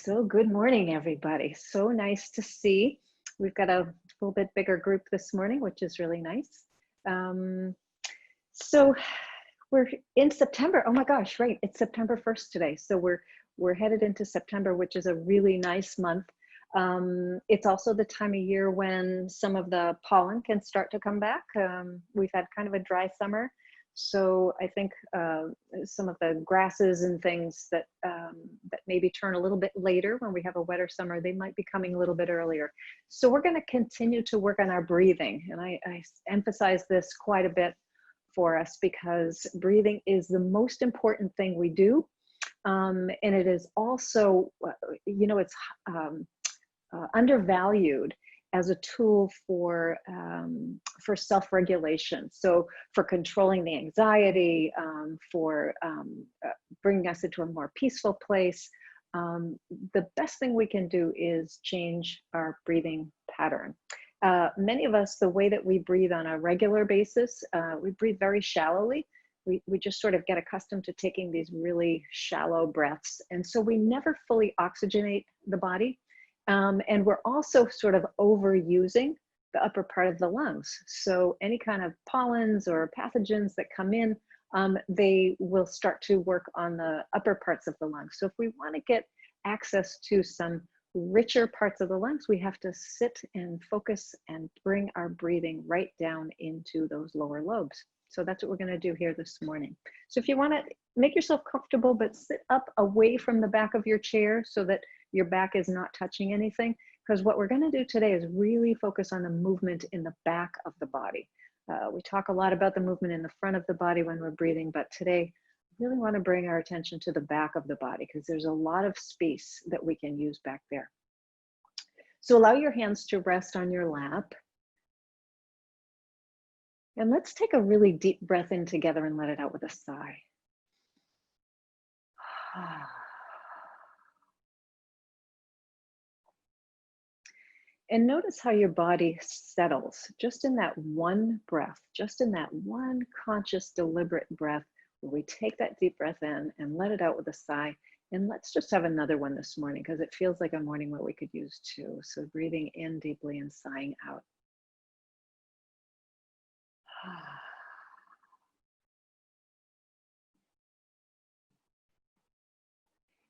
So good morning, everybody. So nice to see. We've got a little bit bigger group this morning, which is really nice. Um, so we're in September. Oh my gosh, right. It's September 1st today. So we're headed into September, which is a really nice month. It's also the time of year when some of the pollen can start to come back. We've had kind of a dry summer. So I think some of the grasses and things that that maybe turn a little bit later when we have a wetter summer, they might be coming a little bit earlier. So we're going to continue to work on our breathing, and I emphasize this quite a bit for us because breathing is the most important thing we do, and it is also, it's undervalued as a tool for self-regulation. So for controlling the anxiety, for bringing us into a more peaceful place. The best thing we can do is change our breathing pattern. Many of us, the way that we breathe on a regular basis, we breathe very shallowly. We just sort of get accustomed to taking these really shallow breaths. And so we never fully oxygenate the body. And we're also sort of overusing the upper part of the lungs. So any kind of pollens or pathogens that come in, they will start to work on the upper parts of the lungs. So if we want to get access to some richer parts of the lungs, we have to sit and focus and bring our breathing right down into those lower lobes. So that's what we're going to do here this morning. So if you want to make yourself comfortable, but sit up away from the back of your chair so that your back is not touching anything, because what we're going to do today is really focus on the movement in the back of the body. We talk a lot about the movement in the front of the body when we're breathing, but today we really want to bring our attention to the back of the body because there's a lot of space that we can use back there. So allow your hands to rest on your lap. And let's take a really deep breath in together and let it out with a sigh. And notice how your body settles just in that one breath, just in that one conscious, deliberate breath where we take that deep breath in and let it out with a sigh. And let's just have another one this morning because it feels like a morning where we could use two. So breathing in deeply and sighing out.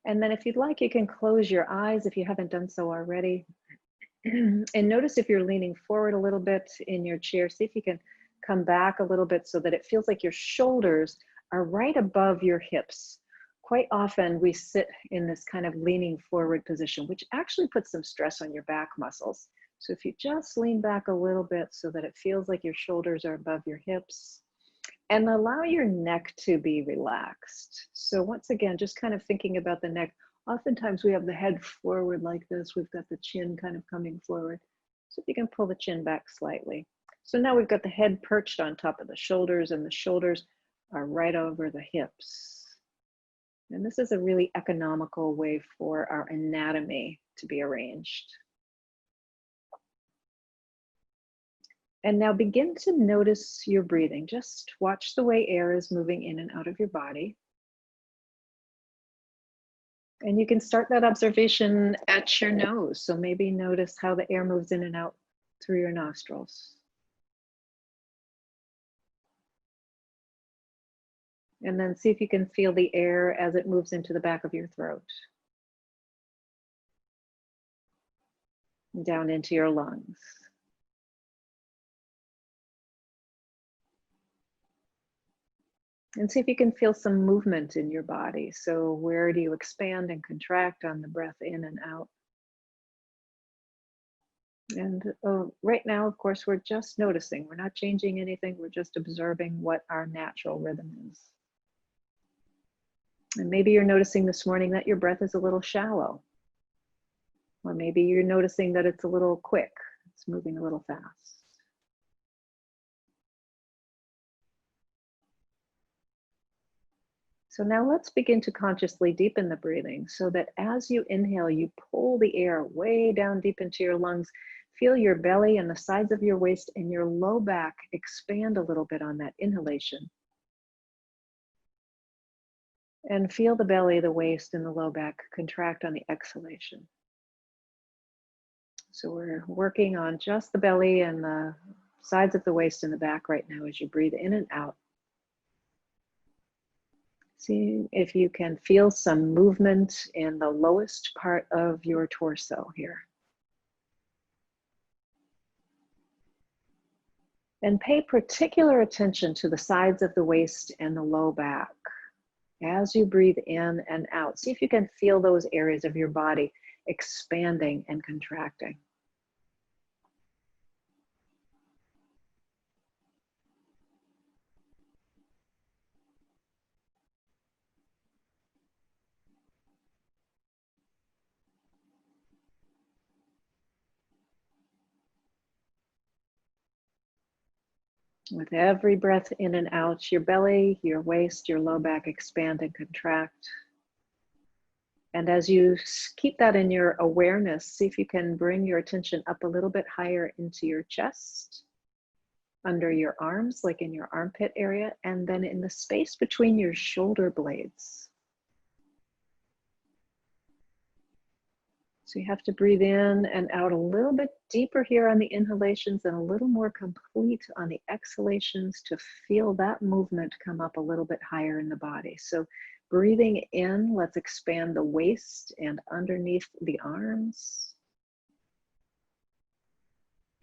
And then if you'd like, you can close your eyes if you haven't done so already. And notice if you're leaning forward a little bit in your chair, see if you can come back a little bit so that it feels like your shoulders are right above your hips. Quite often we sit in this kind of leaning forward position, which actually puts some stress on your back muscles. So if you just lean back a little bit so that it feels like your shoulders are above your hips, and allow your neck to be relaxed. So once again, just kind of thinking about the neck. Oftentimes we have the head forward like this. We've got the chin kind of coming forward. So if you can pull the chin back slightly. So now we've got the head perched on top of the shoulders and the shoulders are right over the hips. And this is a really economical way for our anatomy to be arranged. And now begin to notice your breathing. Just watch the way air is moving in and out of your body. And you can start that observation at your nose. So maybe notice how the air moves in and out through your nostrils. And then see if you can feel the air as it moves into the back of your throat. Down into your lungs. And see if you can feel some movement in your body. So where do you expand and contract on the breath in and out? And right now, of course, we're just noticing. We're not changing anything. We're just observing what our natural rhythm is. And maybe you're noticing this morning that your breath is a little shallow. Or maybe you're noticing that it's a little quick. It's moving a little fast. So now let's begin to consciously deepen the breathing so that as you inhale, you pull the air way down deep into your lungs. Feel your belly and the sides of your waist and your low back expand a little bit on that inhalation. And feel the belly, the waist, and the low back contract on the exhalation. So we're working on just the belly and the sides of the waist and the back right now as you breathe in and out. See if you can feel some movement in the lowest part of your torso here. And pay particular attention to the sides of the waist and the low back. As you breathe in and out, see if you can feel those areas of your body expanding and contracting. With every breath in and out, your belly, your waist, your low back expand and contract. And as you keep that in your awareness, see if you can bring your attention up a little bit higher into your chest, under your arms, like in your armpit area, and then in the space between your shoulder blades. So you have to breathe in and out a little bit deeper here on the inhalations and a little more complete on the exhalations to feel that movement come up a little bit higher in the body. So breathing in, let's expand the waist and underneath the arms.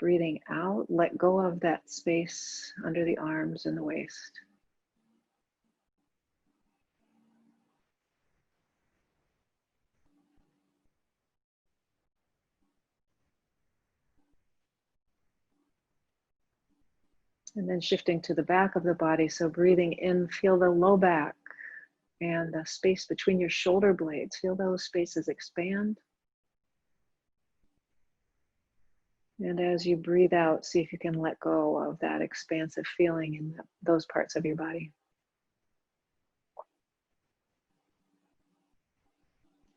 Breathing out, let go of that space under the arms and the waist. And then shifting to the back of the body. So breathing in, feel the low back and the space between your shoulder blades. Feel those spaces expand. And as you breathe out, see if you can let go of that expansive feeling in those parts of your body.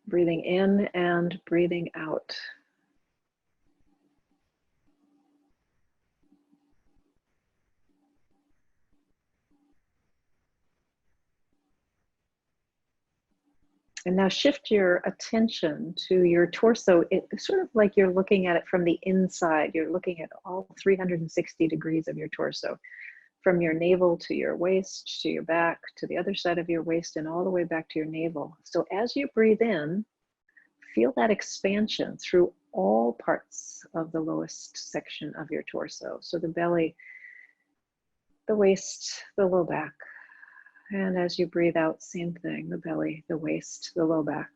Breathing in and breathing out. And now shift your attention to your torso. It's sort of like you're looking at it from the inside. You're looking at all 360 degrees of your torso, from your navel to your waist, to your back, to the other side of your waist, and all the way back to your navel. So as you breathe in, feel that expansion through all parts of the lowest section of your torso. So the belly, the waist, the low back. And as you breathe out, same thing, the belly, the waist, the low back.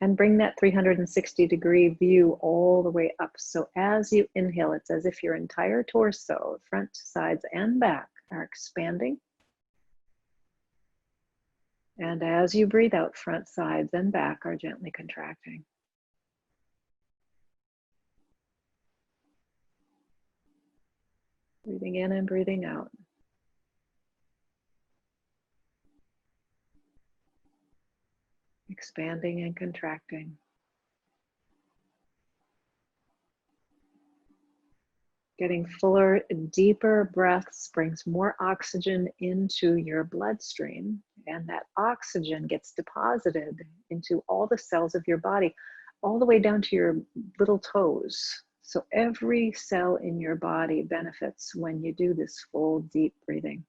And bring that 360-degree view all the way up. So as you inhale, it's as if your entire torso, front, sides, and back are expanding. And as you breathe out, front, sides, and back are gently contracting. Breathing in and breathing out. Expanding and contracting. Getting fuller, deeper breaths brings more oxygen into your bloodstream, and that oxygen gets deposited into all the cells of your body, all the way down to your little toes. So every cell in your body benefits when you do this full, deep breathing.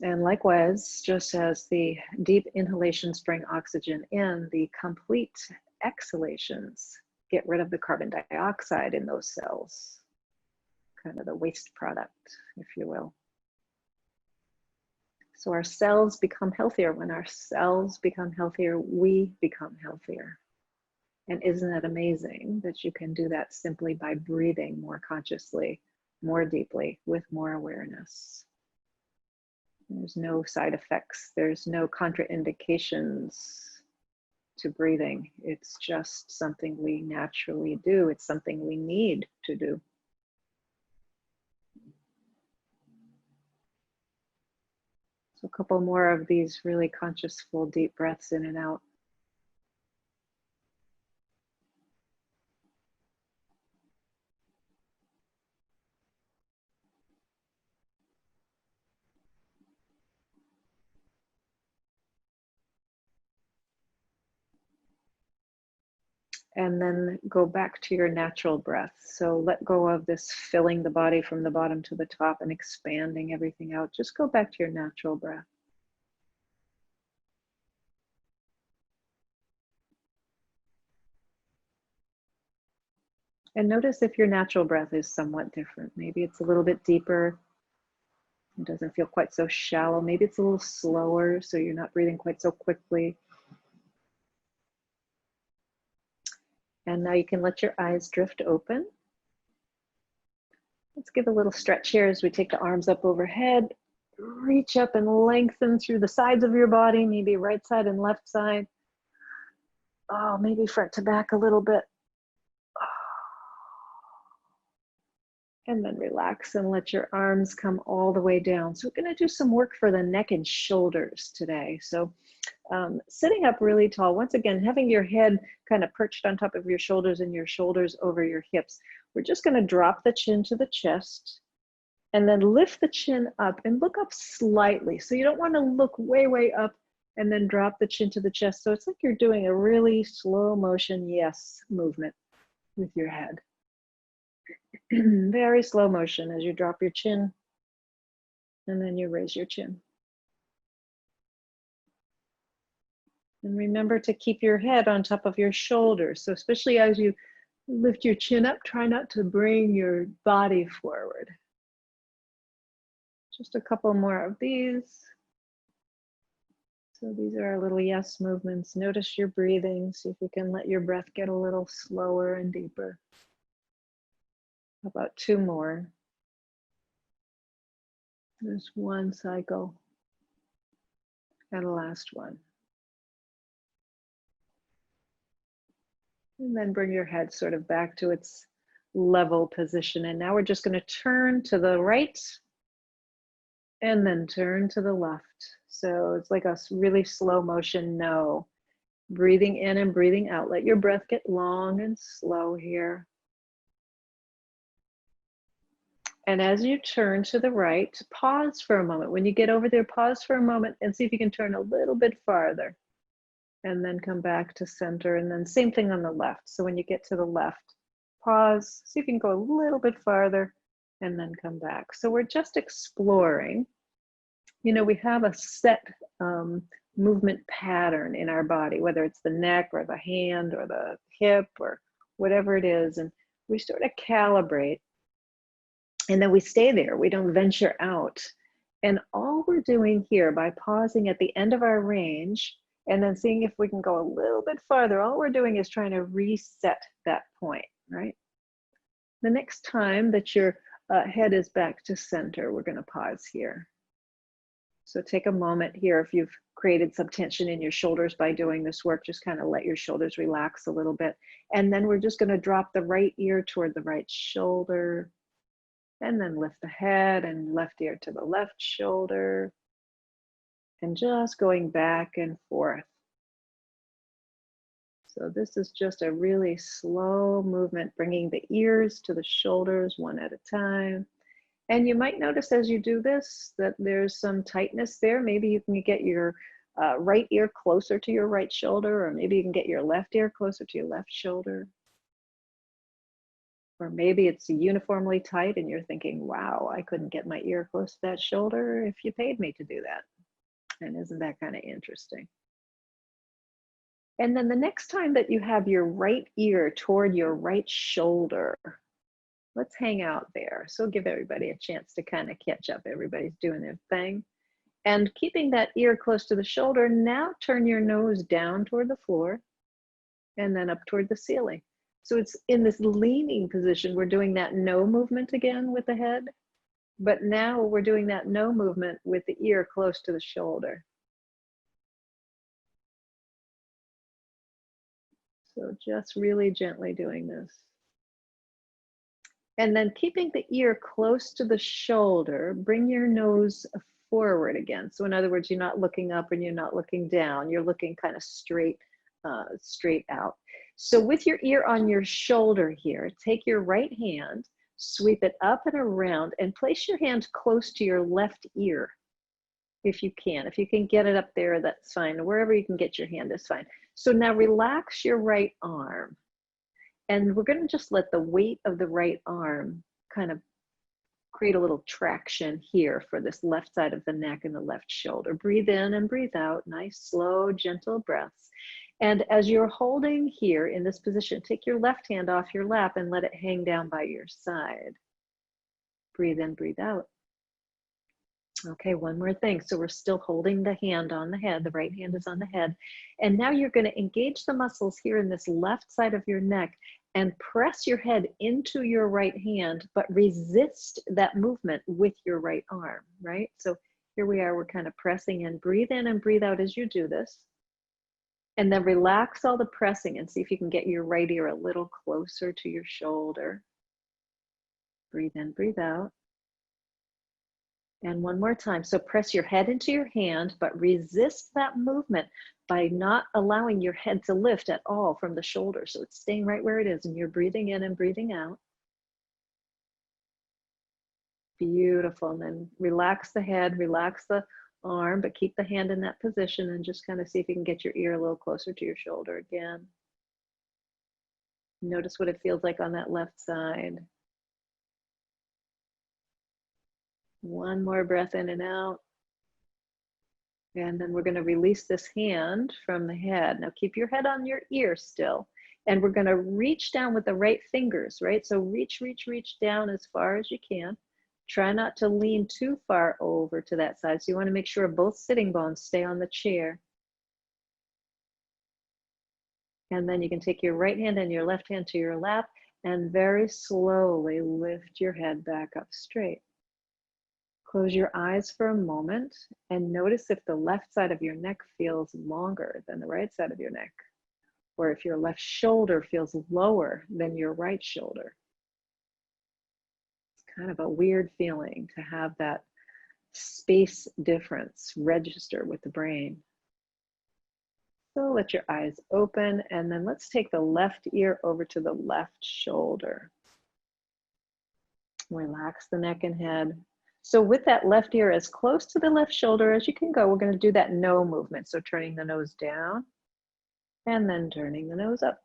And likewise, just as the deep inhalations bring oxygen in, the complete exhalations get rid of the carbon dioxide in those cells, kind of the waste product, if you will. So our cells become healthier. When our cells become healthier, we become healthier. And isn't it amazing that you can do that simply by breathing more consciously, more deeply, with more awareness? There's no side effects. There's no contraindications to breathing. It's just something we naturally do. It's something we need to do. So a couple more of these really conscious, full, deep breaths in and out. And then go back to your natural breath. So let go of this filling the body from the bottom to the top and expanding everything out. Just go back to your natural breath. And notice if your natural breath is somewhat different. Maybe it's a little bit deeper. It doesn't feel quite so shallow. Maybe it's a little slower, so you're not breathing quite so quickly. And now you can let your eyes drift open. Let's give a little stretch here as we take the arms up overhead. Reach up and lengthen through the sides of your body, maybe right side and left side. Oh, maybe front to back a little bit. And then relax and let your arms come all the way down. So we're going to do some work for the neck and shoulders today. So sitting up really tall, once again, having your head kind of perched on top of your shoulders and your shoulders over your hips. We're just going to drop the chin to the chest and then lift the chin up and look up slightly. So you don't want to look way, way up and then drop the chin to the chest. So it's like you're doing a really slow motion yes movement with your head. Very slow motion as you drop your chin and then you raise your chin. And remember to keep your head on top of your shoulders. So especially as you lift your chin up, try not to bring your body forward. Just a couple more of these. So these are our little yes movements. Notice your breathing. See if you can let your breath get a little slower and deeper. About 2 more. There's 1 cycle. And the last one. And then bring your head sort of back to its level position. And now we're just going to turn to the right and then turn to the left. So it's like a really slow motion no. Breathing in and breathing out. Let your breath get long and slow here. And as you turn to the right, pause for a moment. When you get over there, pause for a moment and see if you can turn a little bit farther. And then come back to center. And then same thing on the left. So when you get to the left, pause, see if you can go a little bit farther and then come back. So we're just exploring. You know, we have a set movement pattern in our body, whether it's the neck or the hand or the hip or whatever it is. And we sort of calibrate. And then we stay there, we don't venture out. And all we're doing here by pausing at the end of our range and then seeing if we can go a little bit farther, all we're doing is trying to reset that point, right? The next time that your head is back to center, we're gonna pause here. So take a moment here. If you've created some tension in your shoulders by doing this work, just kind of let your shoulders relax a little bit. And then we're just gonna drop the right ear toward the right shoulder. And then lift the head and left ear to the left shoulder. And just going back and forth. So this is just a really slow movement, bringing the ears to the shoulders one at a time. And you might notice as you do this that there's some tightness there. Maybe you can get your right ear closer to your right shoulder, or maybe you can get your left ear closer to your left shoulder. Or maybe it's uniformly tight and you're thinking, wow, I couldn't get my ear close to that shoulder if you paid me to do that. And isn't that kind of interesting? And then the next time that you have your right ear toward your right shoulder, let's hang out there. So give everybody a chance to kind of catch up. Everybody's doing their thing. And keeping that ear close to the shoulder, now turn your nose down toward the floor and then up toward the ceiling. So it's in this leaning position, we're doing that no movement again with the head, but now we're doing that no movement with the ear close to the shoulder. So just really gently doing this. And then keeping the ear close to the shoulder, bring your nose forward again. So in other words, you're not looking up and you're not looking down, you're looking kind of straight out. So with your ear on your shoulder here, take your right hand, sweep it up and around and place your hand close to your left ear if you can. If you can get it up there, that's fine. Wherever you can get your hand is fine. So now relax your right arm And we're going to just let the weight of the right arm kind of create a little traction here for this left side of the neck and the left shoulder. Breathe in and breathe out. Nice, slow, gentle breaths. And as you're holding here in this position, take your left hand off your lap and let it hang down by your side. Breathe in, breathe out. Okay, one more thing. So we're still holding the hand on the head. The right hand is on the head. And now you're going to engage the muscles here in this left side of your neck and press your head into your right hand, but resist that movement with your right arm, right? So here we are, we're kind of pressing in. Breathe in and breathe out as you do this. And then relax all the pressing and see if you can get your right ear a little closer to your shoulder. Breathe in, breathe out. And one more time. So press your head into your hand, but resist that movement by not allowing your head to lift at all from the shoulder. So it's staying right where it is, and you're breathing in and breathing out. Beautiful. And then relax the head, relax the arm, but keep the hand in that position and just kind of see if you can get your ear a little closer to your shoulder again. Notice what it feels like on that left side. One more breath in and out. And then we're going to release this hand from the head. Now keep your head on your ear still. And we're going to reach down with the right fingers, right? So reach, reach, reach down as far as you can. Try not to lean too far over to that side. So you want to make sure both sitting bones stay on the chair. And then you can take your right hand and your left hand to your lap and very slowly lift your head back up straight. Close your eyes for a moment and notice if the left side of your neck feels longer than the right side of your neck, or if your left shoulder feels lower than your right shoulder. It's kind of a weird feeling to have that space difference register with the brain. So let your eyes open, and then let's take the left ear over to the left shoulder. Relax the neck and head. So with that left ear as close to the left shoulder as you can go, we're going to do that no movement. So turning the nose down and then turning the nose up.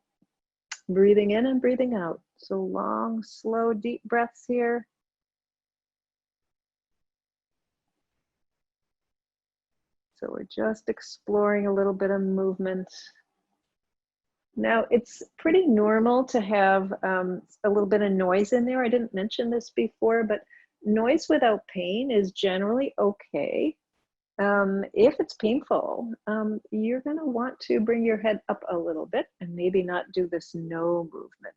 Breathing in and breathing out. So long, slow, deep breaths here. So we're just exploring a little bit of movement. Now it's pretty normal to have a little bit of noise in there. I didn't mention this before, but noise without pain is generally okay. If it's painful, you're going to want to bring your head up a little bit and maybe not do this no movement.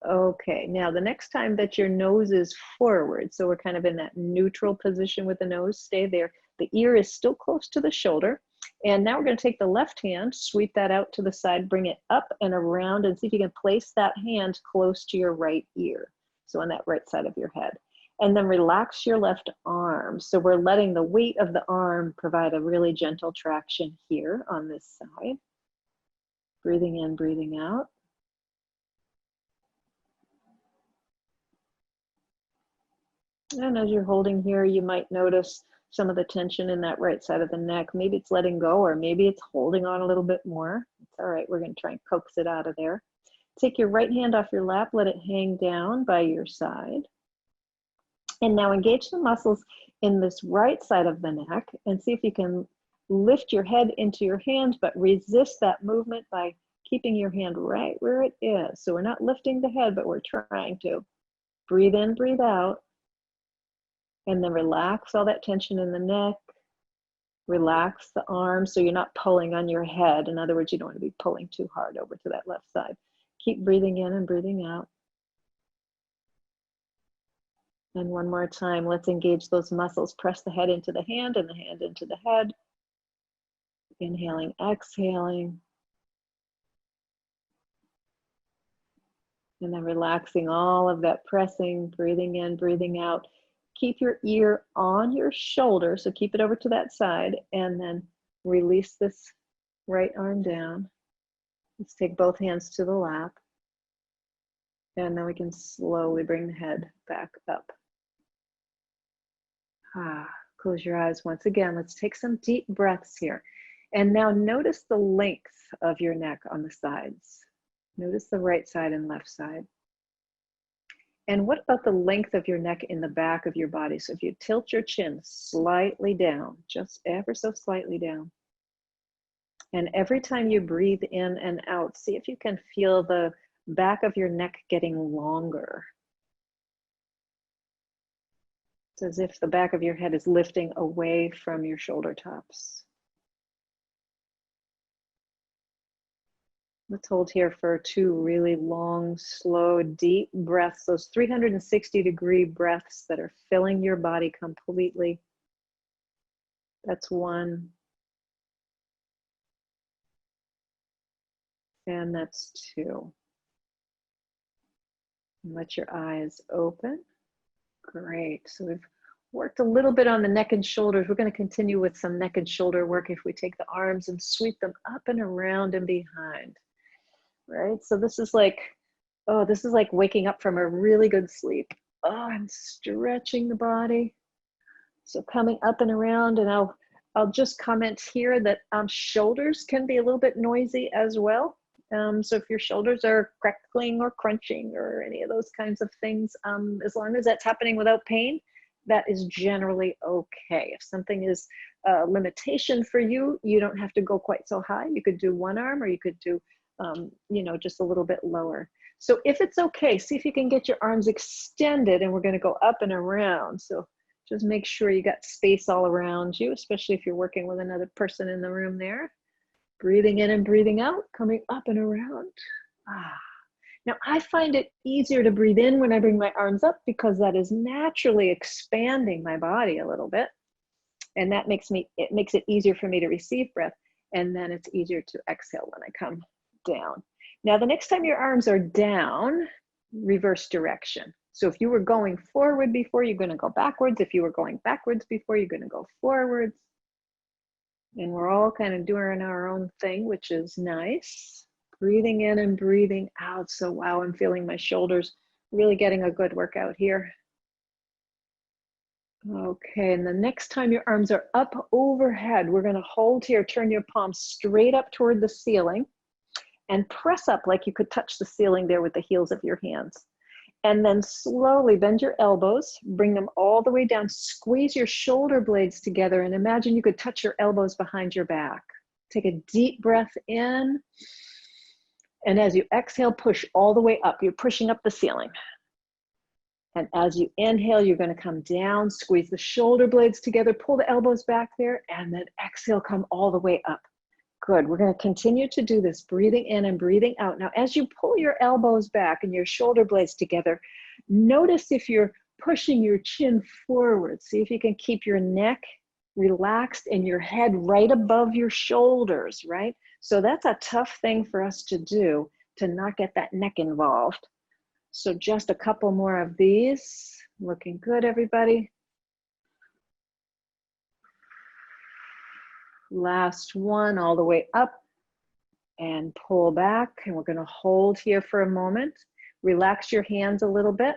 Okay, now the next time that your nose is forward, so we're kind of in that neutral position with the nose, stay there. The ear is still close to the shoulder. And now we're going to take the left hand, sweep that out to the side, bring it up and around, and see if you can place that hand close to your right ear. So on that right side of your head. And then relax your left arm. So we're letting the weight of the arm provide a really gentle traction here on this side. Breathing in, breathing out. And as you're holding here, you might notice some of the tension in that right side of the neck. Maybe it's letting go, or maybe it's holding on a little bit more. It's all right, we're going to try and coax it out of there. Take your right hand off your lap, let it hang down by your side. And now engage the muscles in this right side of the neck and see if you can lift your head into your hand, but resist that movement by keeping your hand right where it is. So we're not lifting the head, but we're trying to. Breathe in, breathe out. And then relax all that tension in the neck. Relax the arms so you're not pulling on your head. In other words, you don't want to be pulling too hard over to that left side. Keep breathing in and breathing out. And one more time, let's engage those muscles. Press the head into the hand and the hand into the head. Inhaling, exhaling. And then relaxing all of that pressing, breathing in, breathing out. Keep your ear on your shoulder, so keep it over to that side, and then release this right arm down. Let's take both hands to the lap. And then we can slowly bring the head back up. Close your eyes once again. Let's take some deep breaths here. And now notice the length of your neck on the sides. Notice the right side and left side. And what about the length of your neck in the back of your body? So if you tilt your chin slightly down, just ever so slightly down. And every time you breathe in and out, see if you can feel the back of your neck getting longer. It's as if the back of your head is lifting away from your shoulder tops. Let's hold here for 2 really long, slow, deep breaths, those 360-degree breaths that are filling your body completely. That's 1. And that's 2. And let your eyes open. Great. So we've worked a little bit on the neck and shoulders. We're going to continue with some neck and shoulder work if we take the arms and sweep them up and around and behind. Right? So this is like, oh, this is like waking up from a really good sleep. Oh, I'm stretching the body. So coming up and around, and I'll just comment here that shoulders can be a little bit noisy as well. So if your shoulders are crackling or crunching or any of those kinds of things, as long as that's happening without pain, that is generally okay. If something is a limitation for you, you don't have to go quite so high. You could do one arm, or you could do, you know, just a little bit lower. So if it's okay, see if you can get your arms extended, and we're going to go up and around. So just make sure you got space all around you, especially if you're working with another person in the room there. Breathing in and breathing out, coming up and around. Now I find it easier to breathe in when I bring my arms up, because that is naturally expanding my body a little bit. And that makes it easier for me to receive breath. And then it's easier to exhale when I come down. Now, the next time your arms are down, reverse direction. So if you were going forward before, you're going to go backwards. If you were going backwards before, you're going to go forwards. And we're all kind of doing our own thing, which is nice. Breathing in and breathing out. So wow, I'm feeling my shoulders really getting a good workout here. Okay, and the next time your arms are up overhead, we're going to hold here, turn your palms straight up toward the ceiling, and press up like you could touch the ceiling there with the heels of your hands. And then slowly bend your elbows, bring them all the way down, squeeze your shoulder blades together, and imagine you could touch your elbows behind your back. Take a deep breath in, and as you exhale, push all the way up. You're pushing up the ceiling. And as you inhale, you're going to come down, squeeze the shoulder blades together, pull the elbows back there, and then exhale, come all the way up. Good. We're going to continue to do this, breathing in and breathing out. Now, as you pull your elbows back and your shoulder blades together, notice if you're pushing your chin forward. See if you can keep your neck relaxed and your head right above your shoulders, right? So that's a tough thing for us to do, to not get that neck involved. So just a couple more of these. Looking good, everybody. Last one, all the way up and pull back. And we're going to hold here for a moment. Relax your hands a little bit.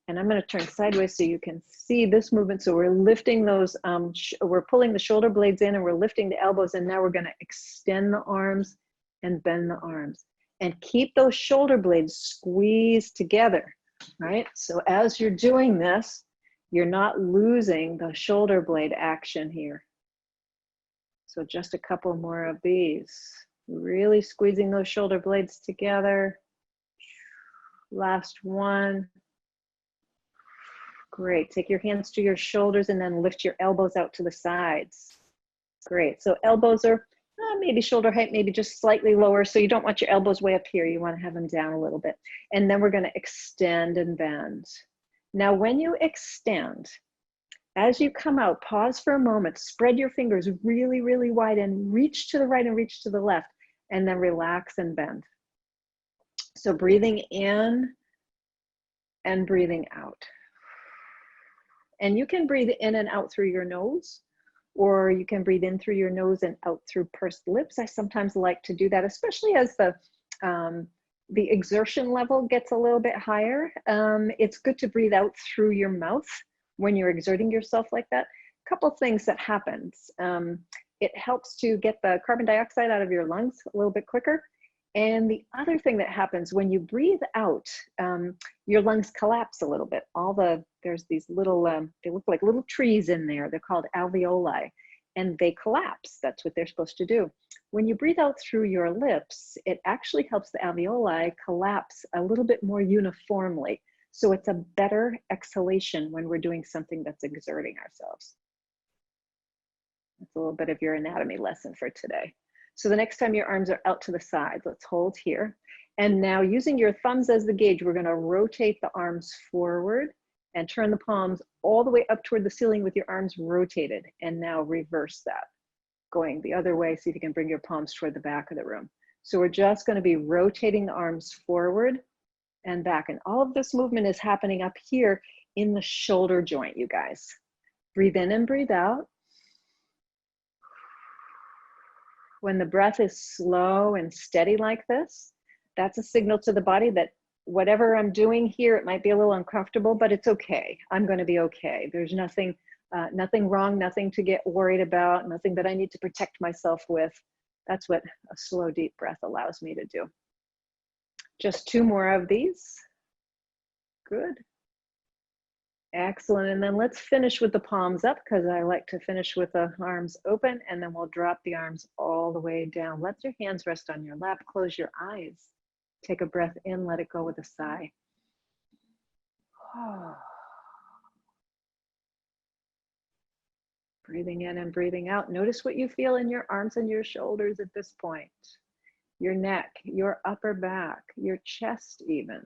And I'm going to turn sideways so you can see this movement. So we're lifting those, we're pulling the shoulder blades in, and we're lifting the elbows. And now we're going to extend the arms and bend the arms. And keep those shoulder blades squeezed together, right? So as you're doing this, you're not losing the shoulder blade action here. So just a couple more of these. Really squeezing those shoulder blades together. Last one. Great. Take your hands to your shoulders and then lift your elbows out to the sides. Great. So elbows are maybe shoulder height, maybe just slightly lower. So you don't want your elbows way up here. You want to have them down a little bit. And then we're going to extend and bend. Now, when you extend, as you come out, pause for a moment, spread your fingers really, really wide and reach to the right and reach to the left, and then relax and bend. So breathing in and breathing out. And you can breathe in and out through your nose, or you can breathe in through your nose and out through pursed lips. I sometimes like to do that, especially as the exertion level gets a little bit higher. It's good to breathe out through your mouth when you're exerting yourself like that. A couple things that happens. It helps to get the carbon dioxide out of your lungs a little bit quicker. And the other thing that happens when you breathe out, your lungs collapse a little bit. There's these little, they look like little trees in there. They're called alveoli, and they collapse. That's what they're supposed to do. When you breathe out through your lips, it actually helps the alveoli collapse a little bit more uniformly. So it's a better exhalation when we're doing something that's exerting ourselves. That's a little bit of your anatomy lesson for today. So the next time your arms are out to the side, let's hold here. And now using your thumbs as the gauge, we're gonna rotate the arms forward and turn the palms all the way up toward the ceiling with your arms rotated. And now reverse that, going the other way. See if you can bring your palms toward the back of the room. So we're just gonna be rotating the arms forward and back. And all of this movement is happening up here in the shoulder joint, you guys. Breathe in and breathe out. When the breath is slow and steady like this, that's a signal to the body that whatever I'm doing here, it might be a little uncomfortable, but it's okay. I'm going to be okay. There's nothing wrong, nothing to get worried about, nothing that I need to protect myself with. That's what a slow, deep breath allows me to do. Just 2 more of these. Good. Excellent. And then let's finish with the palms up, because I like to finish with the arms open, and then we'll drop the arms all the way down. Let your hands rest on your lap. Close your eyes. Take a breath in, let it go with a sigh. Breathing in and breathing out. Notice what you feel in your arms and your shoulders at this point. Your neck, your upper back, your chest even.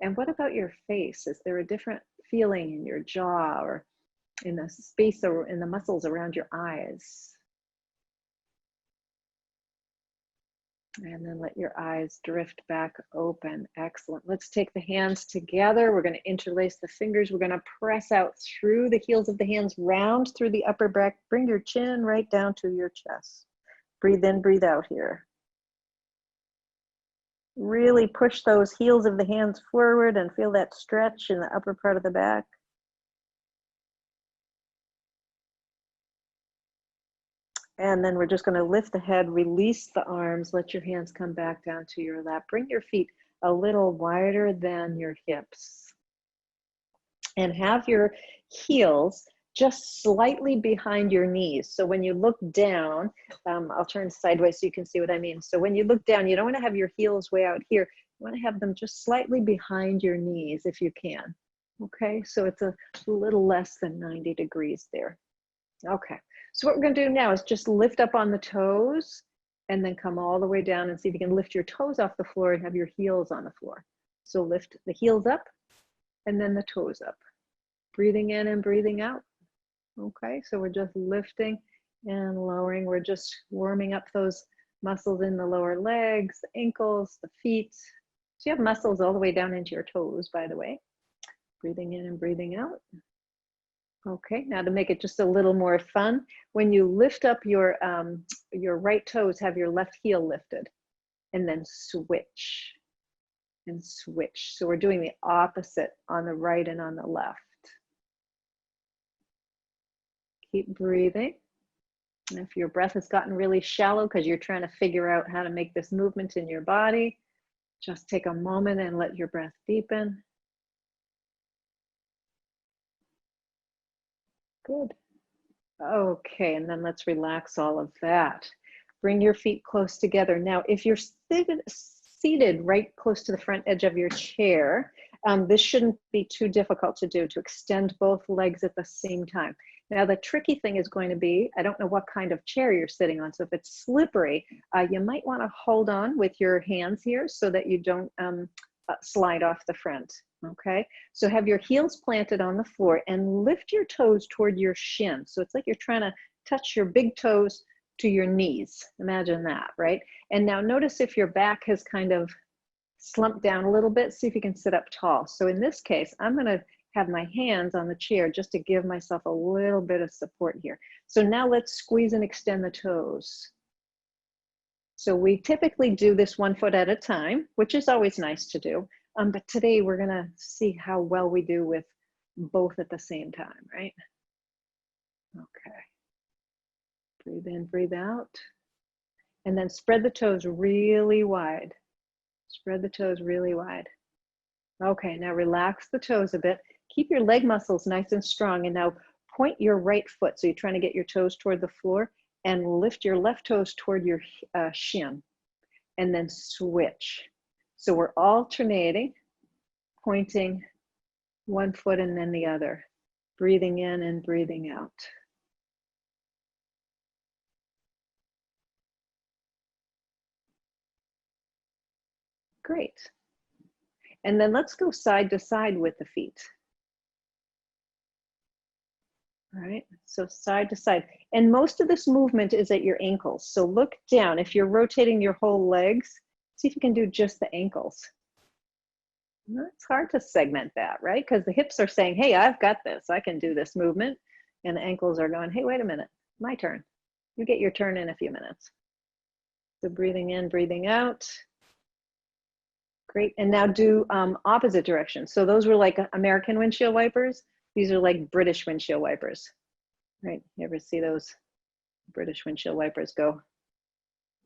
And what about your face? Is there a different feeling in your jaw or in the space or in the muscles around your eyes? And then let your eyes drift back open. Excellent. Let's take the hands together. We're going to interlace the fingers. We're going to press out through the heels of the hands, round through the upper back. Bring your chin right down to your chest. Breathe in, breathe out here. Really push those heels of the hands forward and feel that stretch in the upper part of the back. And then we're just going to lift the head, release the arms, let your hands come back down to your lap. Bring your feet a little wider than your hips. And have your heels just slightly behind your knees. So when you look down, I'll turn sideways so you can see what I mean. So when you look down, you don't want to have your heels way out here. You want to have them just slightly behind your knees if you can. Okay, so it's a little less than 90 degrees there. Okay, so what we're going to do now is just lift up on the toes and then come all the way down and see if you can lift your toes off the floor and have your heels on the floor. So lift the heels up and then the toes up. Breathing in and breathing out. Okay, so we're just lifting and lowering. We're just warming up those muscles in the lower legs, the ankles, the feet. So you have muscles all the way down into your toes, by the way. Breathing in and breathing out. Okay, now to make it just a little more fun, when you lift up your right toes, have your left heel lifted, and then switch and switch. So we're doing the opposite on the right and on the left. Keep breathing. And if your breath has gotten really shallow because you're trying to figure out how to make this movement in your body, just take a moment and let your breath deepen. Good. Okay, and then let's relax all of that. Bring your feet close together. Now, if you're seated right close to the front edge of your chair, this shouldn't be too difficult to do, to extend both legs at the same time. Now, the tricky thing is going to be, I don't know what kind of chair you're sitting on, so if it's slippery, you might want to hold on with your hands here so that you don't slide off the front, okay? So have your heels planted on the floor and lift your toes toward your shin. So it's like you're trying to touch your big toes to your knees. Imagine that, right? And now notice if your back has kind of slumped down a little bit, see if you can sit up tall. So in this case, I'm going to have my hands on the chair just to give myself a little bit of support here. So now let's squeeze and extend the toes. So we typically do this 1 foot at a time, which is always nice to do. But today we're going to see how well we do with both at the same time, right? Okay. Breathe in, breathe out. And then spread the toes really wide. Spread the toes really wide. Okay, now relax the toes a bit. Keep your leg muscles nice and strong. And now point your right foot. So you're trying to get your toes toward the floor and lift your left toes toward your shin. And then switch. So we're alternating, pointing one foot and then the other. Breathing in and breathing out. Great. And then let's go side to side with the feet. All right, so side to side. And most of this movement is at your ankles. So look down. If you're rotating your whole legs, see if you can do just the ankles. It's hard to segment that, right? Because the hips are saying, hey, I've got this. I can do this movement. And the ankles are going, hey, wait a minute, my turn. You get your turn in a few minutes. So breathing in, breathing out. Great, and now do opposite direction. So those were like American windshield wipers. These are like British windshield wipers, right? You ever see those British windshield wipers go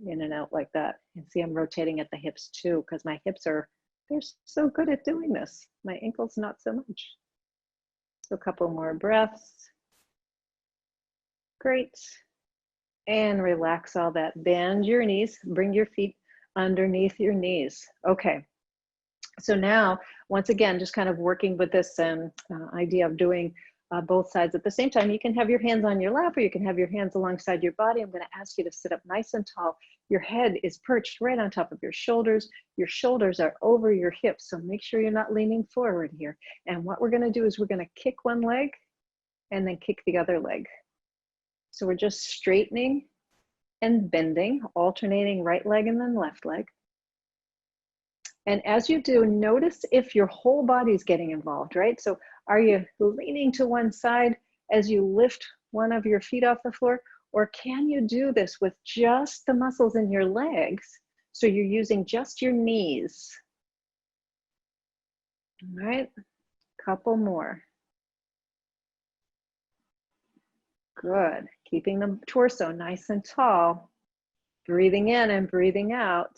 in and out like that? And see I'm rotating at the hips too, because my hips they're so good at doing this. My ankles, not so much. So a couple more breaths. Great. And relax all that. Bend your knees, bring your feet underneath your knees. Okay. So now, once again, just kind of working with this idea of doing both sides at the same time. You can have your hands on your lap or you can have your hands alongside your body. I'm going to ask you to sit up nice and tall. Your head is perched right on top of your shoulders. Your shoulders are over your hips, so make sure you're not leaning forward here. And what we're going to do is we're going to kick one leg and then kick the other leg. So we're just straightening and bending, alternating right leg and then left leg. And as you do, notice if your whole body is getting involved, right? So are you leaning to one side as you lift one of your feet off the floor? Or can you do this with just the muscles in your legs? So you're using just your knees. All right, couple more. Good, keeping the torso nice and tall. Breathing in and breathing out.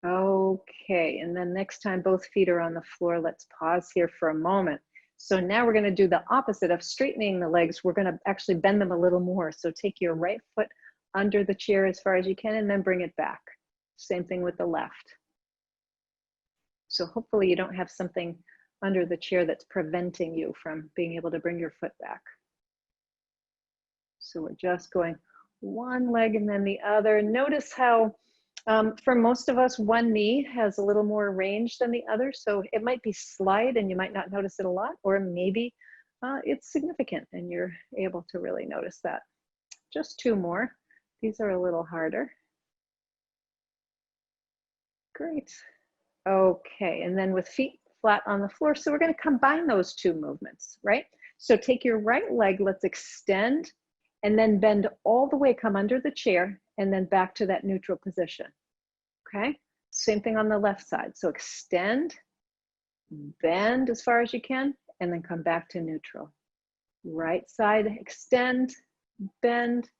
Okay, and then next time both feet are on the floor, let's pause here for a moment. So now we're going to do the opposite of straightening the legs. We're going to actually bend them a little more. So take your right foot under the chair as far as you can and then bring it back. Same thing with the left. So hopefully you don't have something under the chair that's preventing you from being able to bring your foot back. So we're just going one leg and then the other. Notice how for most of us, one knee has a little more range than the other. So it might be slight and you might not notice it a lot, or maybe it's significant and you're able to really notice that. Just two more. These are a little harder. Great. Okay, and then with feet flat on the floor. So we're going to combine those two movements, right? So take your right leg, let's extend, and then bend all the way, come under the chair, and then back to that neutral position. Okay, same thing on the left side. So extend, bend as far as you can, and then come back to neutral. Right side, extend, bend,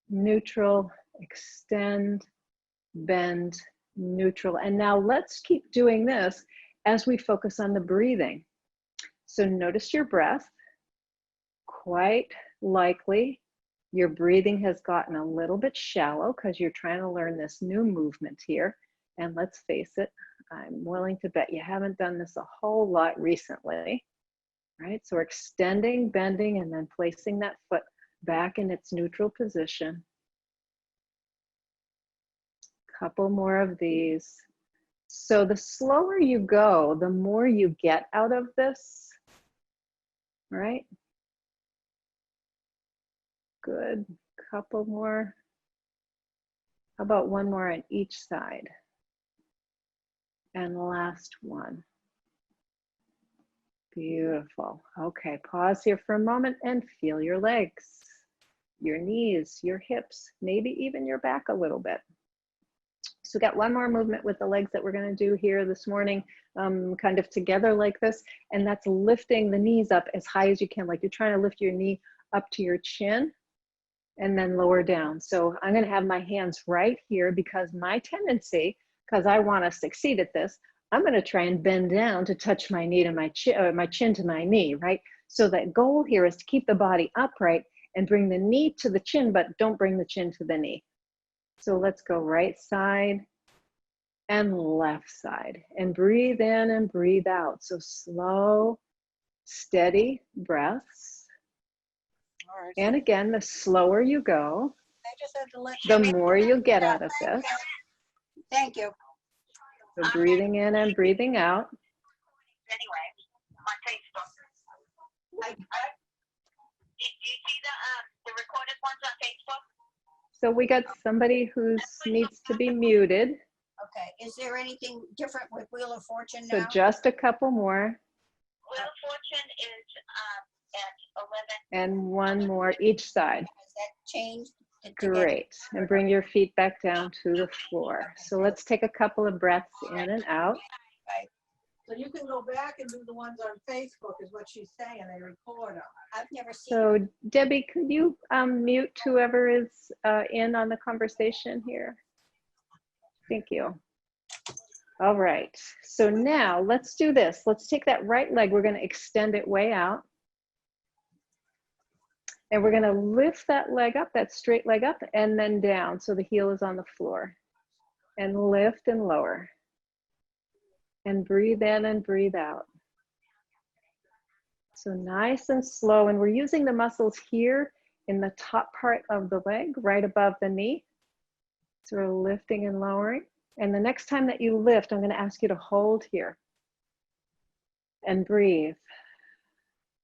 neutral, extend, bend, neutral. And now let's keep doing this as we focus on the breathing. So notice your breath. Quite likely your breathing has gotten a little bit shallow because you're trying to learn this new movement here. And let's face it, I'm willing to bet you haven't done this a whole lot recently, right? So we're extending, bending, and then placing that foot back in its neutral position. Couple more of these. So the slower you go, the more you get out of this, right? Good, couple more. How about one more on each side? And last one. Beautiful. Okay, pause here for a moment and feel your legs, your knees, your hips, maybe even your back a little bit. So we got one more movement with the legs that we're going to do here this morning, kind of together like this, and that's lifting the knees up as high as you can, like you're trying to lift your knee up to your chin. and then lower down. So I'm going to have my hands right here because my tendency, because I want to succeed at this, I'm going to try and bend down to touch my knee to my chin to my knee, right? So that goal here is to keep the body upright and bring the knee to the chin, but don't bring the chin to the knee. So let's go right side and left side, and breathe in and breathe out. So slow, steady breaths. All right. And again, the slower you go, I just had to let the you more you'll get out of this. Thank you. So breathing in and breathing out. Anyway, on Facebook. Did you see the recorded ones on Facebook? So we got somebody who needs to be muted. Okay. Is there anything different with Wheel of Fortune So now? just a couple more. Wheel of Fortune is at 11. And one more each side. Has that changed? Great. And bring your feet back down to the floor. So let's take a couple of breaths in and out. So you can go back and do the ones on Facebook is what she's saying, they record them. I've never seen. So Debbie, could you mute whoever is in on the conversation here? Thank you. All right, so now let's do this. Let's take that right leg, we're gonna extend it way out. And we're gonna lift that leg up, that straight leg up, and then down so the heel is on the floor. And lift and lower. And breathe in and breathe out. So nice and slow, and we're using the muscles here in the top part of the leg, right above the knee. So we're lifting and lowering. And the next time that you lift, I'm gonna ask you to hold here. And breathe.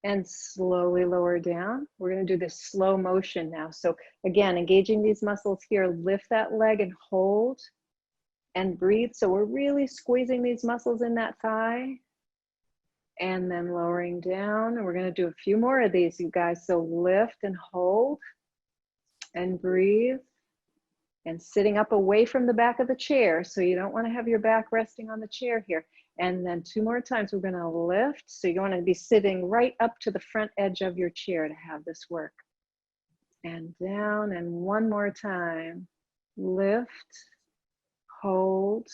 And slowly lower down. We're gonna do this slow motion now. So again, engaging these muscles here, lift that leg and hold. And breathe. So we're really squeezing these muscles in that thigh. And then lowering down. And we're gonna do a few more of these, you guys. So lift and hold. And breathe. And sitting up away from the back of the chair. So you don't wanna have your back resting on the chair here. And then two more times, we're gonna lift. So you wanna be sitting right up to the front edge of your chair to have this work. And down, and one more time. Lift, hold,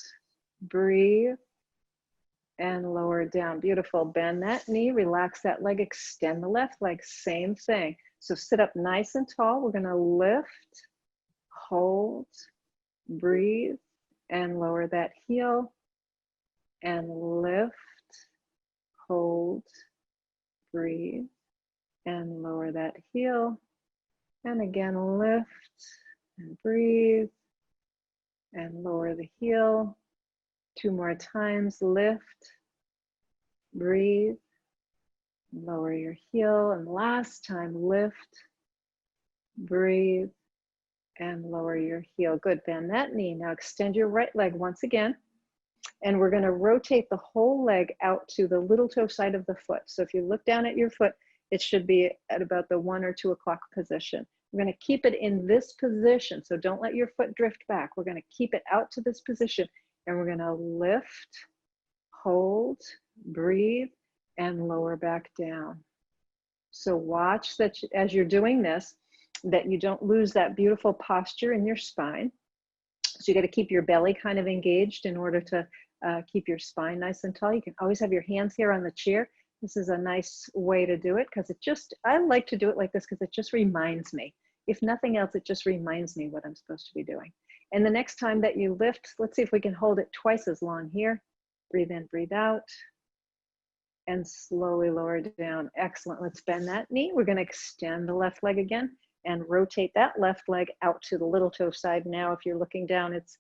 breathe, and lower down. Beautiful. Bend that knee, relax that leg, extend the left leg, same thing. So sit up nice and tall. We're gonna lift, hold, breathe, and lower that heel. And lift, hold, breathe, and lower that heel. And again, lift and breathe, and lower the heel. Two more times, lift, breathe, lower your heel. And last time, lift, breathe, and lower your heel. Good, bend that knee. Now extend your right leg once again. And we're gonna rotate the whole leg out to the little toe side of the foot. So if you look down at your foot, it should be at about the 1 or 2 o'clock position. We're gonna keep it in this position. So don't let your foot drift back. We're gonna keep it out to this position. And we're gonna lift, hold, breathe, and lower back down. So watch that as you're doing this, that you don't lose that beautiful posture in your spine. So you got to keep your belly kind of engaged in order to keep your spine nice and tall. You can always have your hands here on the chair. This is a nice way to do it because I like to do it like this because it just reminds me. If nothing else, it just reminds me what I'm supposed to be doing. And the next time that you lift, let's see if we can hold it twice as long here. Breathe in, breathe out, and slowly lower down. Excellent. Let's bend that knee. We're going to extend the left leg again and rotate that left leg out to the little toe side. Now, if you're looking down, it's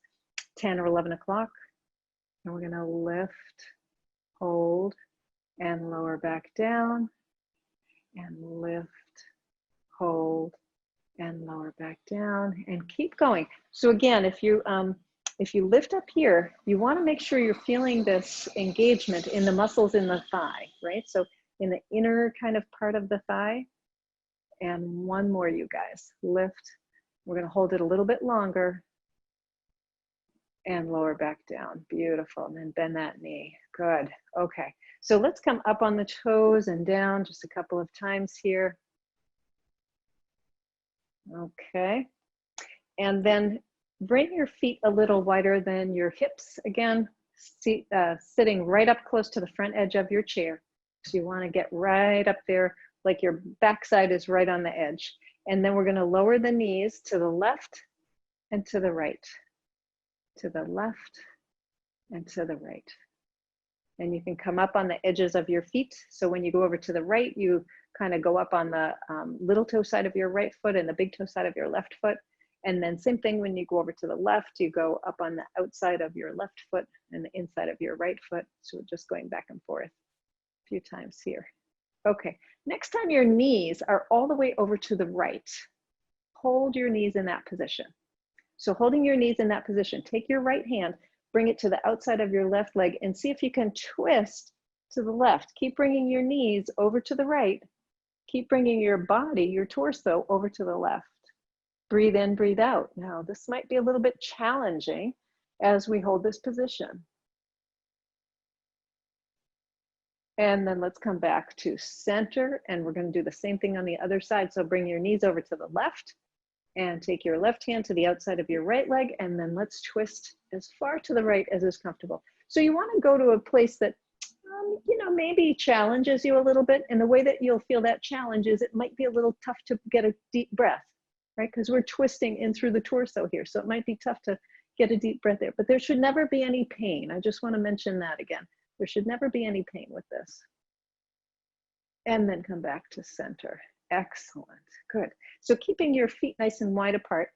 10 or 11 o'clock. And we're going to lift, hold, and lower back down, and lift, hold, and lower back down, and keep going. So again, if you lift up here, you want to make sure you're feeling this engagement in the muscles in the thigh, right? So in the inner kind of part of the thigh. And one more, you guys. Lift. We're going to hold it a little bit longer. And lower back down. Beautiful. And then bend that knee. Good. Okay. So let's come up on the toes and down just a couple of times here. Okay. And then bring your feet a little wider than your hips. Again, sitting right up close to the front edge of your chair. So you want to get right up there, like your backside is right on the edge. And then we're going to lower the knees to the left and to the right, to the left and to the right. And you can come up on the edges of your feet. So when you go over to the right, you kind of go up on the little toe side of your right foot and the big toe side of your left foot. And then same thing when you go over to the left, you go up on the outside of your left foot and the inside of your right foot. So we're just going back and forth a few times here. Okay, next time your knees are all the way over to the right, hold your knees in that position. So holding your knees in that position, take your right hand, bring it to the outside of your left leg and see if you can twist to the left. Keep bringing your knees over to the right. Keep bringing your body, your torso over to the left. Breathe in, breathe out. Now, this might be a little bit challenging as we hold this position. And then let's come back to center and we're going to do the same thing on the other side. So bring your knees over to the left and take your left hand to the outside of your right leg and then let's twist as far to the right as is comfortable. So you want to go to a place that you know, maybe challenges you a little bit, and the way that you'll feel that challenge is it might be a little tough to get a deep breath, right? Because we're twisting in through the torso here, so it might be tough to get a deep breath there, but there should never be any pain. I just want to mention that again. There should never be any pain with this. And then come back to center. Excellent, good. So keeping your feet nice and wide apart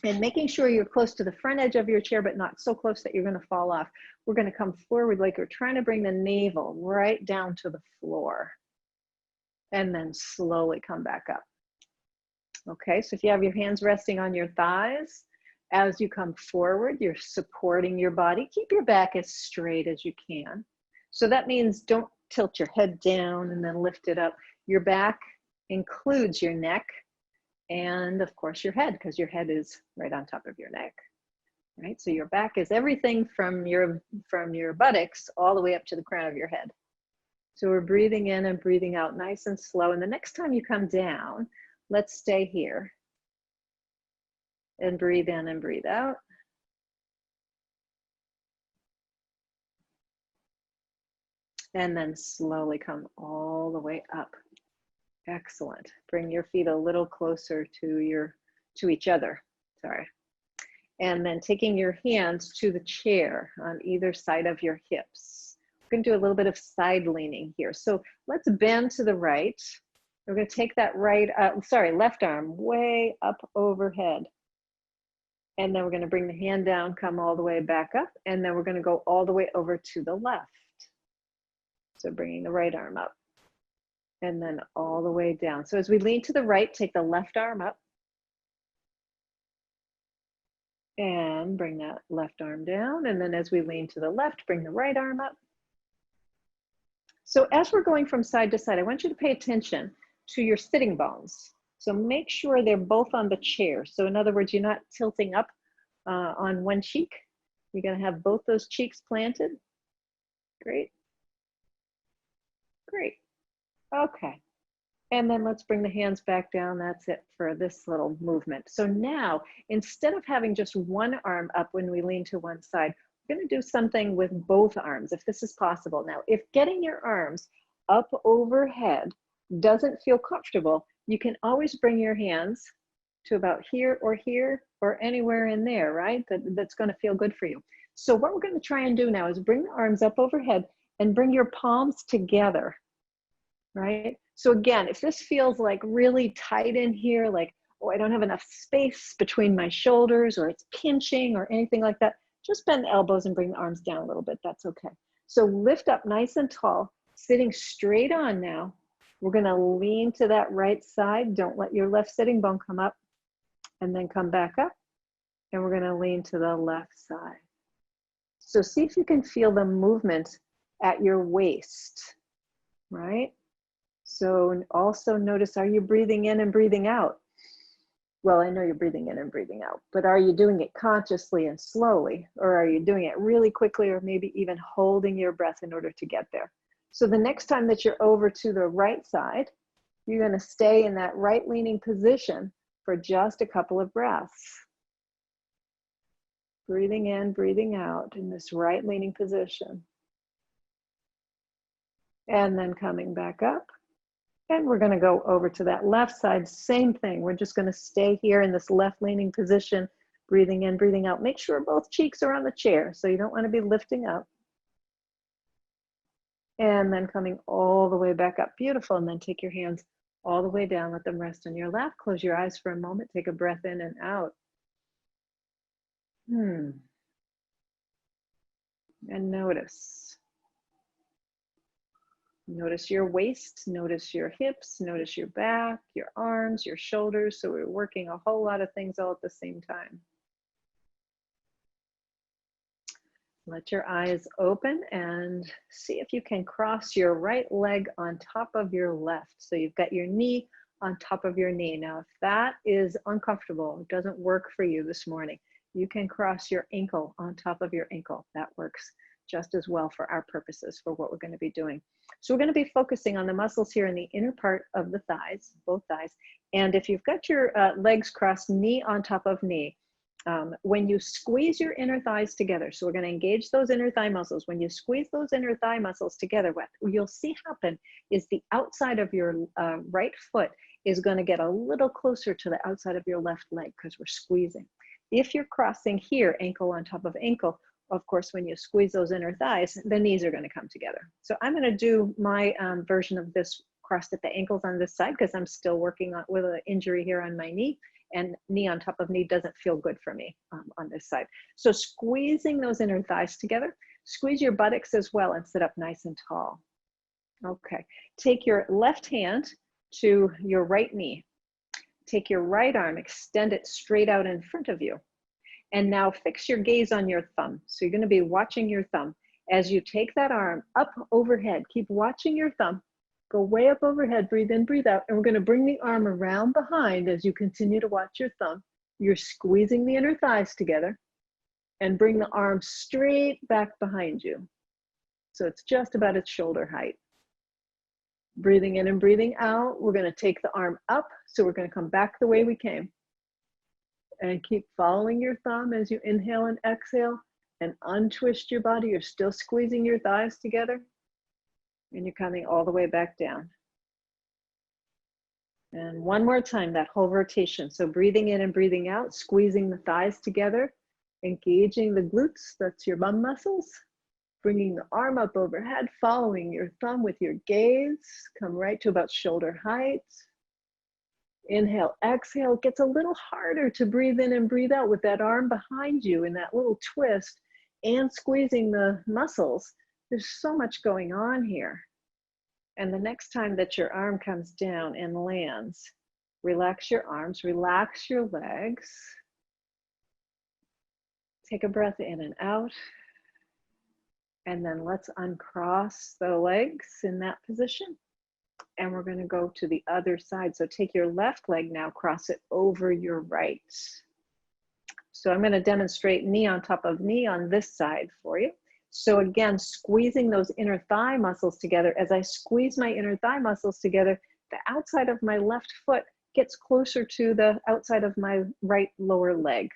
and making sure you're close to the front edge of your chair, but not so close that you're going to fall off. We're going to come forward like we're trying to bring the navel right down to the floor and then slowly come back up. Okay, so if you have your hands resting on your thighs, as you come forward, you're supporting your body. Keep your back as straight as you can. So that means don't tilt your head down and then lift it up. Your back includes your neck and of course your head, because your head is right on top of your neck, right? So your back is everything from your buttocks all the way up to the crown of your head. So we're breathing in and breathing out nice and slow. And the next time you come down, let's stay here and breathe in and breathe out. And then slowly come all the way up. Excellent. Bring your feet a little closer to each other. Sorry. And then taking your hands to the chair on either side of your hips. We're going to do a little bit of side leaning here. So let's bend to the right. We're going to take that left arm way up overhead. And then we're going to bring the hand down, come all the way back up. And then we're going to go all the way over to the left. So bringing the right arm up. And then all the way down. So as we lean to the right, take the left arm up. And bring that left arm down. And then as we lean to the left, bring the right arm up. So as we're going from side to side, I want you to pay attention to your sitting bones. So make sure they're both on the chair. So in other words, you're not tilting up on one cheek. You're going to have both those cheeks planted. Great. Great. Okay. And then let's bring the hands back down. That's it for this little movement. So now, instead of having just one arm up when we lean to one side, we're going to do something with both arms, if this is possible. Now, if getting your arms up overhead doesn't feel comfortable, you can always bring your hands to about here or anywhere in there, right? That's going to feel good for you. So what we're going to try and do now is bring the arms up overhead and bring your palms together, right? So again, if this feels like really tight in here, like, oh, I don't have enough space between my shoulders or it's pinching or anything like that, just bend the elbows and bring the arms down a little bit. That's okay. So lift up nice and tall, sitting straight on now. We're going to lean to that right side. Don't let your left sitting bone come up, and then come back up. And we're going to lean to the left side. So see if you can feel the movement at your waist, right? So also notice, are you breathing in and breathing out? Well, I know you're breathing in and breathing out, but are you doing it consciously and slowly, or are you doing it really quickly, or maybe even holding your breath in order to get there? So the next time that you're over to the right side, you're going to stay in that right leaning position, for just a couple of breaths. Breathing in, breathing out in this right leaning position. And then coming back up. And we're going to go over to that left side, same thing. We're just going to stay here in this left leaning position, breathing in, breathing out. Make sure both cheeks are on the chair, so you don't want to be lifting up. And then coming all the way back up. Beautiful. And then take your hands all the way down. Let them rest on your lap. Close your eyes for a moment. Take a breath in and out. And notice. Notice your waist, notice your hips, notice your back, your arms, your shoulders. So we're working a whole lot of things all at the same time. Let your eyes open and see if you can cross your right leg on top of your left. So you've got your knee on top of your knee. Now, if that is uncomfortable, it doesn't work for you this morning, you can cross your ankle on top of your ankle. That works just as well for our purposes for what we're going to be doing. So we're going to be focusing on the muscles here in the inner part of the thighs, both thighs. And if you've got your legs crossed knee on top of knee, when you squeeze your inner thighs together, so we're going to engage those inner thigh muscles. When you squeeze those inner thigh muscles together, what you'll see happen is the outside of your right foot is going to get a little closer to the outside of your left leg because we're squeezing. If you're crossing here, ankle on top of ankle, of course, when you squeeze those inner thighs, the knees are going to come together. So I'm going to do my version of this crossed at the ankles on this side because I'm still working on with an injury here on my knee. And knee on top of knee doesn't feel good for me on this side. So squeezing those inner thighs together, squeeze your buttocks as well and sit up nice and tall. Okay, take your left hand to your right knee. Take your right arm, extend it straight out in front of you. And now fix your gaze on your thumb. So you're going to be watching your thumb. As you take that arm up overhead, keep watching your thumb. Go way up overhead, breathe in, breathe out, and we're going to bring the arm around behind as you continue to watch your thumb. You're squeezing the inner thighs together and bring the arm straight back behind you. So it's just about its shoulder height. Breathing in and breathing out, we're going to take the arm up, so we're going to come back the way we came. And keep following your thumb as you inhale and exhale and untwist your body. You're still squeezing your thighs together. And you're coming all the way back down. And one more time, that whole rotation. So breathing in and breathing out, squeezing the thighs together, engaging the glutes, that's your bum muscles, bringing the arm up overhead, following your thumb with your gaze, come right to about shoulder height. Inhale, exhale. It gets a little harder to breathe in and breathe out with that arm behind you in that little twist and squeezing the muscles. There's so much going on here. And the next time that your arm comes down and lands, relax your arms, relax your legs. Take a breath in and out. And then let's uncross the legs in that position. And we're going to go to the other side. So take your left leg now, cross it over your right. So I'm going to demonstrate knee on top of knee on this side for you. So again, squeezing those inner thigh muscles together. As I squeeze my inner thigh muscles together, the outside of my left foot gets closer to the outside of my right lower leg.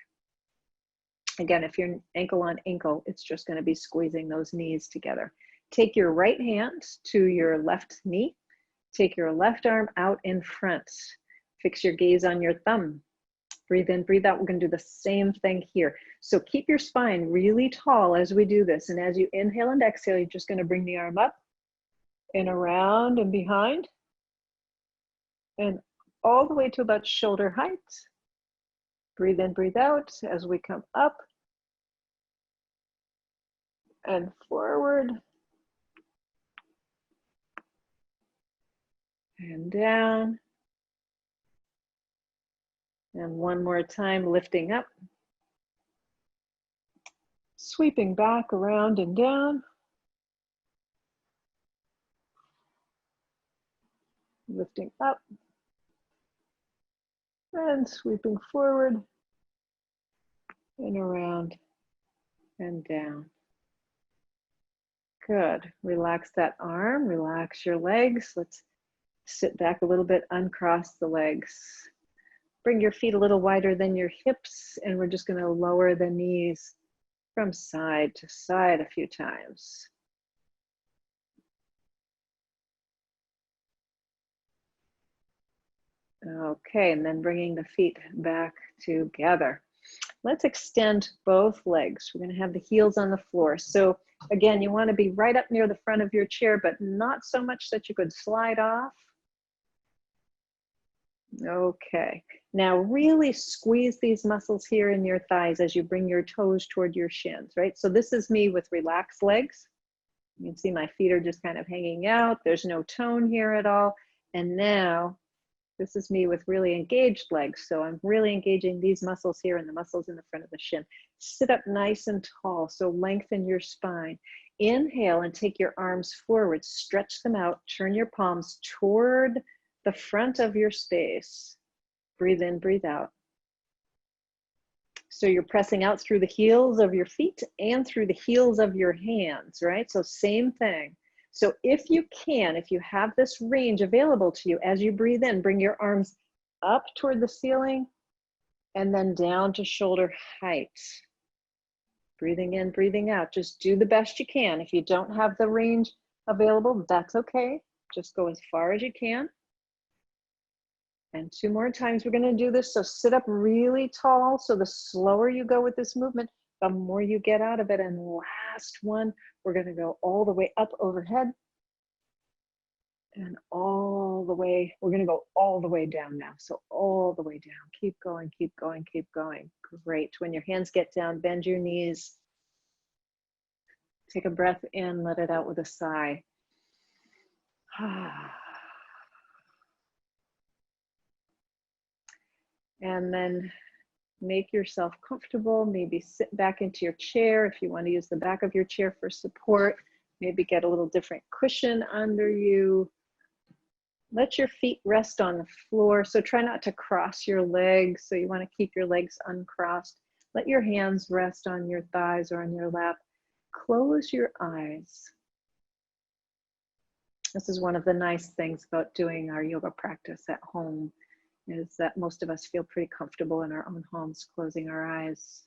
Again, if you're ankle on ankle, it's just going to be squeezing those knees together. Take your right hand to your left knee. Take your left arm out in front. Fix your gaze on your thumb. Breathe in, breathe out. We're going to do the same thing here. So keep your spine really tall as we do this. And as you inhale and exhale, you're just going to bring the arm up and around and behind and all the way to about shoulder height. Breathe in, breathe out as we come up and forward and down. And one more time, lifting up, sweeping back around and down, lifting up, and sweeping forward and around and down. Good. Relax that arm, relax your legs. Let's sit back a little bit, uncross the legs. Bring your feet a little wider than your hips, and we're just going to lower the knees from side to side a few times. Okay, and then bringing the feet back together. Let's extend both legs. We're going to have the heels on the floor. So again, you want to be right up near the front of your chair, but not so much that you could slide off. Okay, now really squeeze these muscles here in your thighs as you bring your toes toward your shins, right? So this is me with relaxed legs. You can see my feet are just kind of hanging out. There's no tone here at all. And now this is me with really engaged legs. So I'm really engaging these muscles here and the muscles in the front of the shin. Sit up nice and tall, so lengthen your spine. Inhale and take your arms forward, stretch them out, turn your palms toward the front of your space. Breathe in, breathe out. So you're pressing out through the heels of your feet and through the heels of your hands, right? So same thing. So if you can, if you have this range available to you, as you breathe in, bring your arms up toward the ceiling and then down to shoulder height. Breathing in, breathing out. Just do the best you can. If you don't have the range available, that's okay. Just go as far as you can. And 2 more times we're going to do this. So sit up really tall. So the slower you go with this movement, the more you get out of it. And last one, we're going to go all the way up overhead and all the way. We're going to go all the way down now. So all the way down. Keep going, keep going, keep going. Great. When your hands get down, bend your knees. Take a breath in, let it out with a sigh. And then make yourself comfortable. Maybe sit back into your chair if you want to use the back of your chair for support. Maybe get a little different cushion under you. Let your feet rest on the floor. So try not to cross your legs. So you want to keep your legs uncrossed. Let your hands rest on your thighs or on your lap. Close your eyes. This is one of the nice things about doing our yoga practice at home, is that most of us feel pretty comfortable in our own homes, closing our eyes.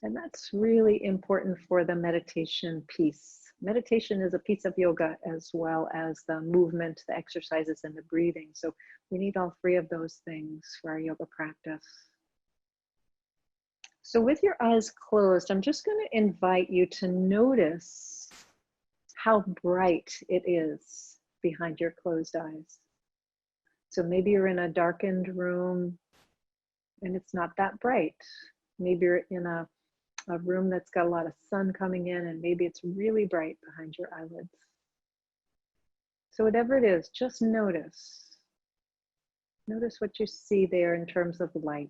And that's really important for the meditation piece. Meditation is a piece of yoga as well as the movement, the exercises, and the breathing. So we need all 3 of those things for our yoga practice. So with your eyes closed, I'm just going to invite you to notice how bright it is behind your closed eyes. So maybe you're in a darkened room and it's not that bright. Maybe you're in a room that's got a lot of sun coming in and maybe it's really bright behind your eyelids. So whatever it is, just notice. Notice what you see there in terms of light.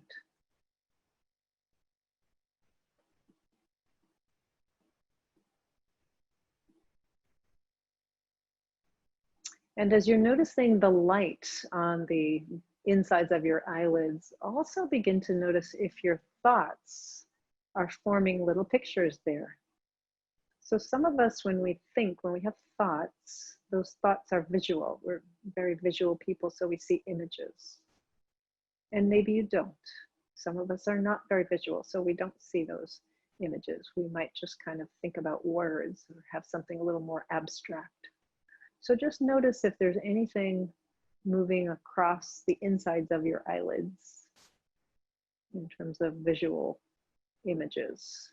And as you're noticing the light on the insides of your eyelids, also begin to notice if your thoughts are forming little pictures there. So some of us, when we think, when we have thoughts, those thoughts are visual. We're very visual people, so we see images. And maybe you don't. Some of us are not very visual, so we don't see those images. We might just kind of think about words or have something a little more abstract. So just notice if there's anything moving across the insides of your eyelids in terms of visual images.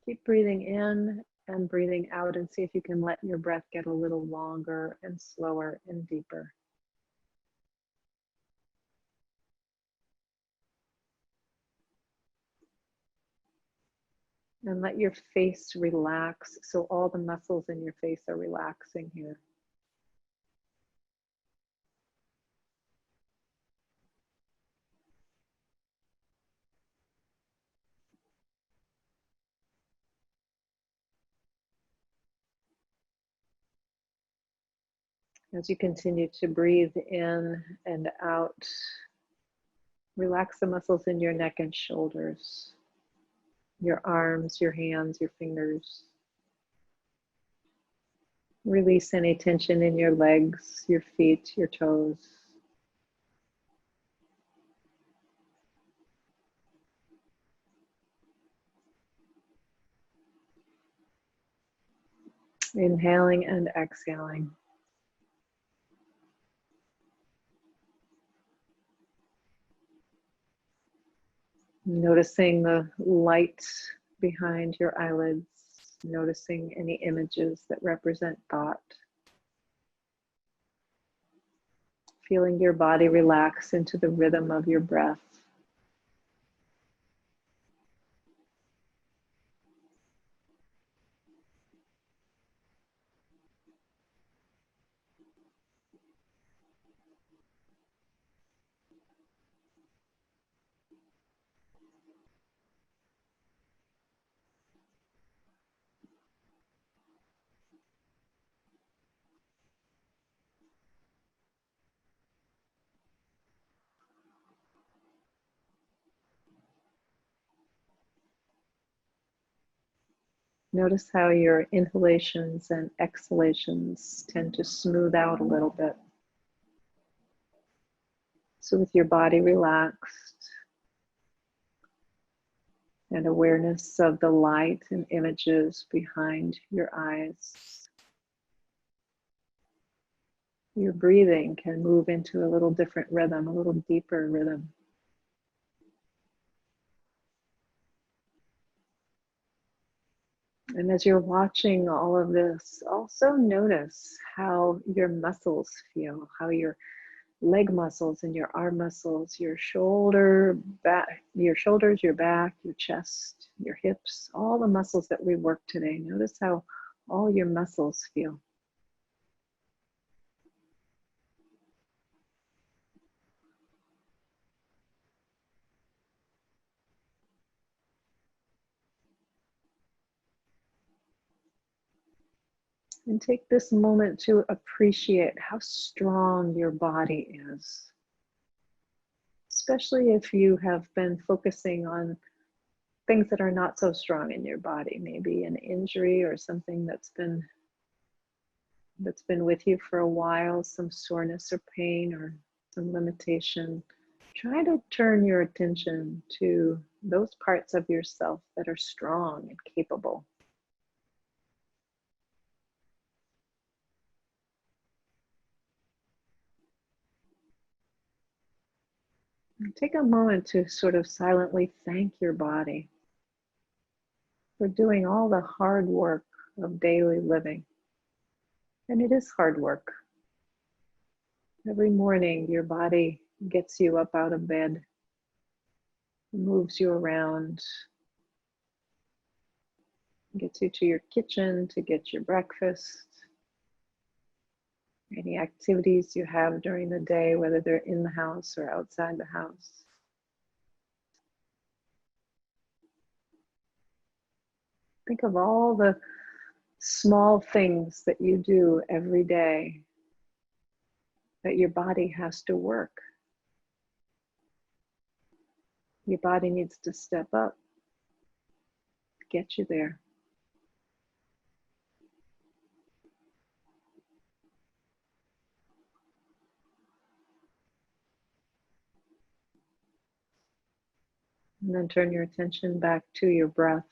Keep breathing in and breathing out and see if you can let your breath get a little longer and slower and deeper. And let your face relax, so all the muscles in your face are relaxing here. As you continue to breathe in and out, relax the muscles in your neck and shoulders, your arms, your hands, your fingers. Release any tension in your legs, your feet, your toes. Inhaling and exhaling. Noticing the light behind your eyelids, noticing any images that represent thought. Feeling your body relax into the rhythm of your breath. Notice how your inhalations and exhalations tend to smooth out a little bit. So with your body relaxed and awareness of the light and images behind your eyes, your breathing can move into a little different rhythm, a little deeper rhythm. And as you're watching all of this, also notice how your muscles feel, how your leg muscles and your arm muscles, your back, your shoulders, your back, your chest, your hips, all the muscles that we worked today. Notice how all your muscles feel. And take this moment to appreciate how strong your body is. Especially if you have been focusing on things that are not so strong in your body, maybe an injury or something that's been with you for a while, some soreness or pain or some limitation. Try to turn your attention to those parts of yourself that are strong and capable. And take a moment to sort of silently thank your body for doing all the hard work of daily living. And it is hard work. Every morning, your body gets you up out of bed, moves you around, gets you to your kitchen to get your breakfast, any activities you have during the day, whether they're in the house or outside the house. Think of all the small things that you do every day that your body has to work. Your body needs to step up to get you there. And then turn your attention back to your breath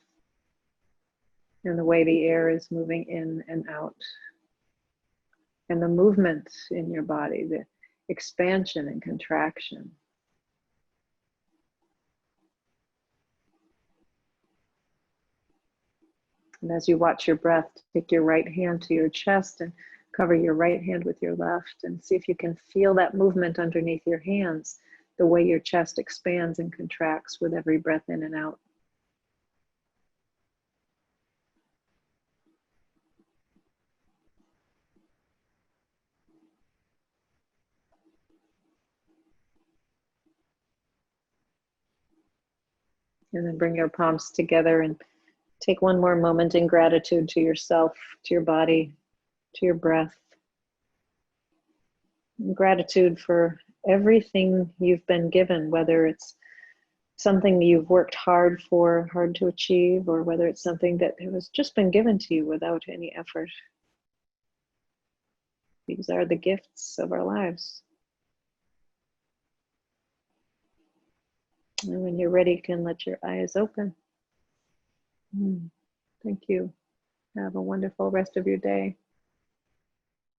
and the way the air is moving in and out. And the movement in your body, the expansion and contraction. And as you watch your breath, take your right hand to your chest and cover your right hand with your left and see if you can feel that movement underneath your hands, the way your chest expands and contracts with every breath in and out. And then bring your palms together and take one more moment in gratitude to yourself, to your body, to your breath. And gratitude for everything you've been given, whether it's something you've worked hard for, hard to achieve, or whether it's something that has just been given to you without any effort. These are the gifts of our lives. And when you're ready, you can let your eyes open. Thank you. Have a wonderful rest of your day.